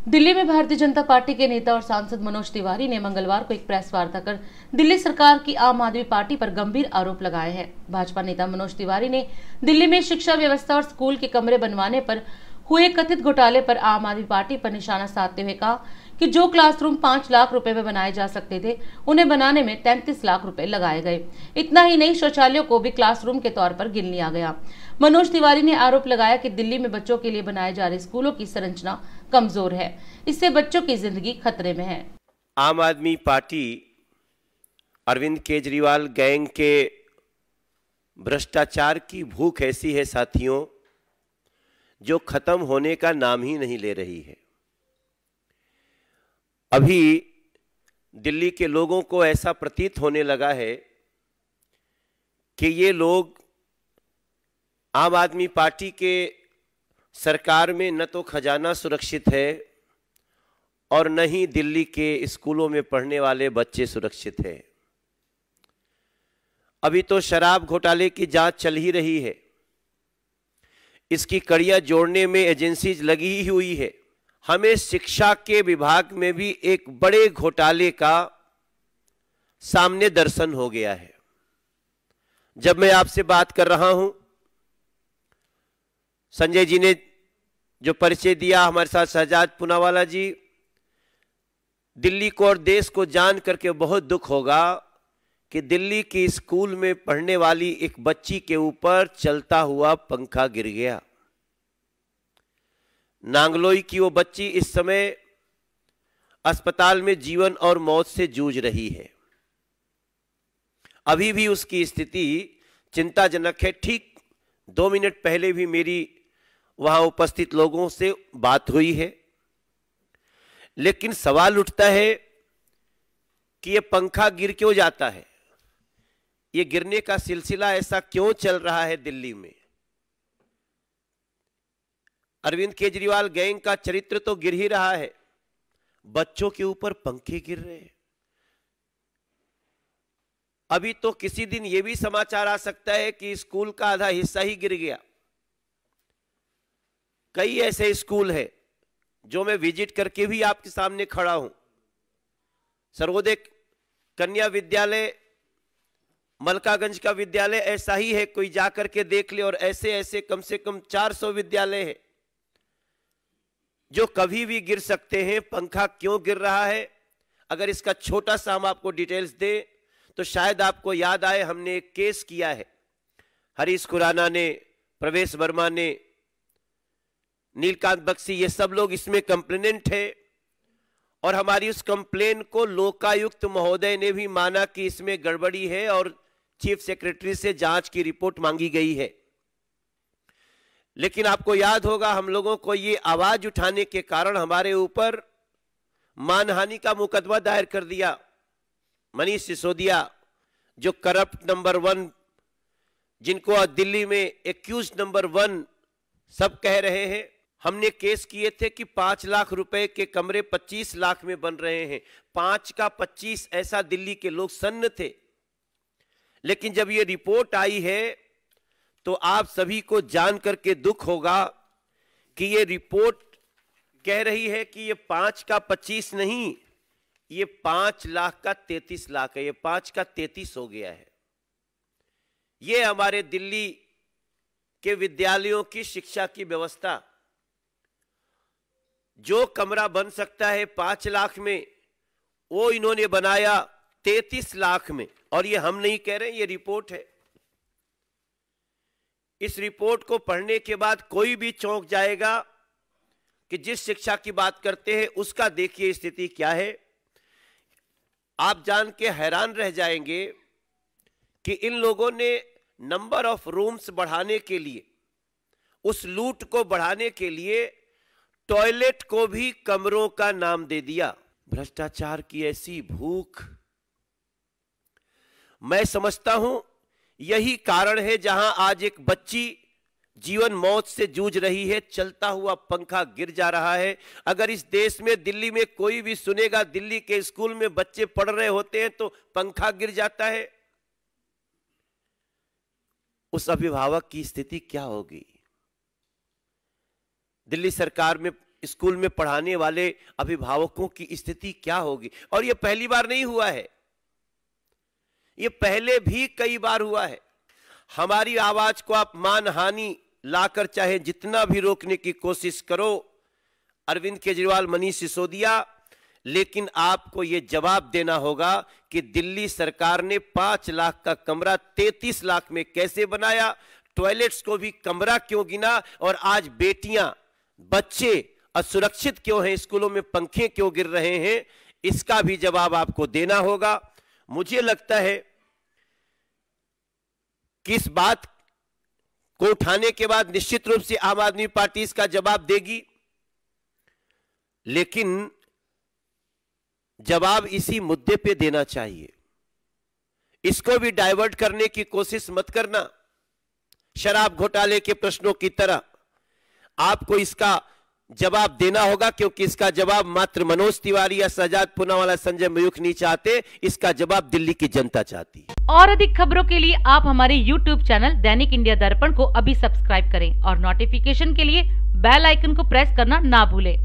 दिल्ली में भारतीय जनता पार्टी के नेता और सांसद मनोज तिवारी ने मंगलवार को एक प्रेस वार्ता कर दिल्ली सरकार की आम आदमी पार्टी पर गंभीर आरोप लगाए हैं। भाजपा नेता मनोज तिवारी ने दिल्ली में शिक्षा व्यवस्था और स्कूल के कमरे बनवाने पर हुए कथित घोटाले पर आम आदमी पार्टी पर निशाना साधते हुए कहा कि जो क्लासरूम 5 लाख रुपए में बनाए जा सकते थे, उन्हें बनाने में 33 लाख रुपए लगाए गए। इतना ही नहीं, शौचालयों को भी क्लासरूम के तौर पर गिन लिया गया। मनोज तिवारी ने आरोप लगाया कि दिल्ली में बच्चों के लिए बनाए जा रहे स्कूलों की संरचना कमजोर है, इससे बच्चों की जिंदगी खतरे में है। आम आदमी पार्टी अरविंद केजरीवाल गैंग के भ्रष्टाचार की भूख ऐसी है साथियों, जो खत्म होने का नाम ही नहीं ले रही है। अभी दिल्ली के लोगों को ऐसा प्रतीत होने लगा है कि ये लोग आम आदमी पार्टी के सरकार में न तो खजाना सुरक्षित है और न ही दिल्ली के स्कूलों में पढ़ने वाले बच्चे सुरक्षित हैं। अभी तो शराब घोटाले की जांच चल ही रही है, इसकी कड़ियां जोड़ने में एजेंसीज लगी ही हुई है। हमें शिक्षा के विभाग में भी एक बड़े घोटाले का सामने दर्शन हो गया है। जब मैं आपसे बात कर रहा हूं, संजय जी ने जो परिचय दिया, हमारे साथ शहजाद पूनावाला जी, दिल्ली को और देश को जान करके बहुत दुख होगा कि दिल्ली की स्कूल में पढ़ने वाली एक बच्ची के ऊपर चलता हुआ पंखा गिर गया। नांगलोई की वो बच्ची इस समय अस्पताल में जीवन और मौत से जूझ रही है। अभी भी उसकी स्थिति चिंताजनक है। ठीक 2 मिनट पहले भी मेरी वहां उपस्थित लोगों से बात हुई है, लेकिन सवाल उठता है कि ये पंखा गिर क्यों जाता है, ये गिरने का सिलसिला ऐसा क्यों चल रहा है दिल्ली में। अरविंद केजरीवाल गैंग का चरित्र तो गिर ही रहा है, बच्चों के ऊपर पंखे गिर रहे हैं। अभी तो किसी दिन यह भी समाचार आ सकता है कि स्कूल का आधा हिस्सा ही गिर गया। कई ऐसे स्कूल हैं जो मैं विजिट करके भी आपके सामने खड़ा हूं। सर्वोदय कन्या विद्यालय, मलकागंज का विद्यालय ऐसा ही है, कोई जाकर के देख ले। और ऐसे ऐसे कम से कम 400 विद्यालय हैं जो कभी भी गिर सकते हैं। पंखा क्यों गिर रहा है, अगर इसका छोटा सा हम आपको डिटेल्स दें तो शायद आपको याद आए, हमने एक केस किया है। हरीश खुराना ने, प्रवेश वर्मा ने, नीलकांत बख्शी, ये सब लोग इसमें कंप्लेनेंट है। और हमारी उस कंप्लेन को लोकायुक्त महोदय ने भी माना कि इसमें गड़बड़ी है और चीफ सेक्रेटरी से जांच की रिपोर्ट मांगी गई है। लेकिन आपको याद होगा, हम लोगों को ये आवाज उठाने के कारण हमारे ऊपर मानहानि का मुकदमा दायर कर दिया। मनीष सिसोदिया, जो करप्ट नंबर 1, जिनको दिल्ली में एक्यूज नंबर 1 सब कह रहे हैं, हमने केस किए थे कि 5 लाख रुपए के कमरे 25 लाख में बन रहे हैं। 5 का 25, ऐसा दिल्ली के लोग सन्न थे। लेकिन जब ये रिपोर्ट आई है तो आप सभी को जान करके दुख होगा कि ये रिपोर्ट कह रही है कि ये 5 का 25 नहीं, ये 5 लाख का 33 लाख है। ये 5 का 33 हो गया है। ये हमारे दिल्ली के विद्यालयों की शिक्षा की व्यवस्था, जो कमरा बन सकता है 5 लाख में, वो इन्होंने बनाया 33 लाख में। और ये हम नहीं कह रहे, ये रिपोर्ट है। इस रिपोर्ट को पढ़ने के बाद कोई भी चौंक जाएगा कि जिस शिक्षा की बात करते हैं उसका देखिए स्थिति क्या है। आप जान के हैरान रह जाएंगे कि इन लोगों ने नंबर ऑफ रूम्स बढ़ाने के लिए, उस लूट को बढ़ाने के लिए टॉयलेट को भी कमरों का नाम दे दिया। भ्रष्टाचार की ऐसी भूख, मैं समझता हूं यही कारण है जहां आज एक बच्ची जीवन मौत से जूझ रही है, चलता हुआ पंखा गिर जा रहा है। अगर इस देश में, दिल्ली में कोई भी सुनेगा दिल्ली के स्कूल में बच्चे पढ़ रहे होते हैं तो पंखा गिर जाता है, उस अभिभावक की स्थिति क्या होगी। दिल्ली सरकार में स्कूल में पढ़ाने वाले अभिभावकों की स्थिति क्या होगी। और यह पहली बार नहीं हुआ है, यह पहले भी कई बार हुआ है। हमारी आवाज को आप मानहानि लाकर चाहे जितना भी रोकने की कोशिश करो, अरविंद केजरीवाल, मनीष सिसोदिया, लेकिन आपको यह जवाब देना होगा कि दिल्ली सरकार ने 5 लाख का कमरा 33 लाख में कैसे बनाया, टॉयलेट्स को भी कमरा क्यों गिना, और आज बेटियां बच्चे असुरक्षित क्यों हैं, स्कूलों में पंखे क्यों गिर रहे हैं, इसका भी जवाब आपको देना होगा। मुझे लगता है कि इस बात को उठाने के बाद निश्चित रूप से आम आदमी पार्टी इसका जवाब देगी, लेकिन जवाब इसी मुद्दे पे देना चाहिए। इसको भी डाइवर्ट करने की कोशिश मत करना, शराब घोटाले के प्रश्नों की तरह। आपको इसका जवाब देना होगा, क्योंकि इसका जवाब मात्र मनोज तिवारी या शहजाद पूनावाला, संजय मयूख नहीं चाहते, इसका जवाब दिल्ली की जनता चाहती है। और अधिक खबरों के लिए आप हमारे YouTube चैनल दैनिक इंडिया दर्पण को अभी सब्सक्राइब करें और नोटिफिकेशन के लिए बेल आइकन को प्रेस करना ना भूलें।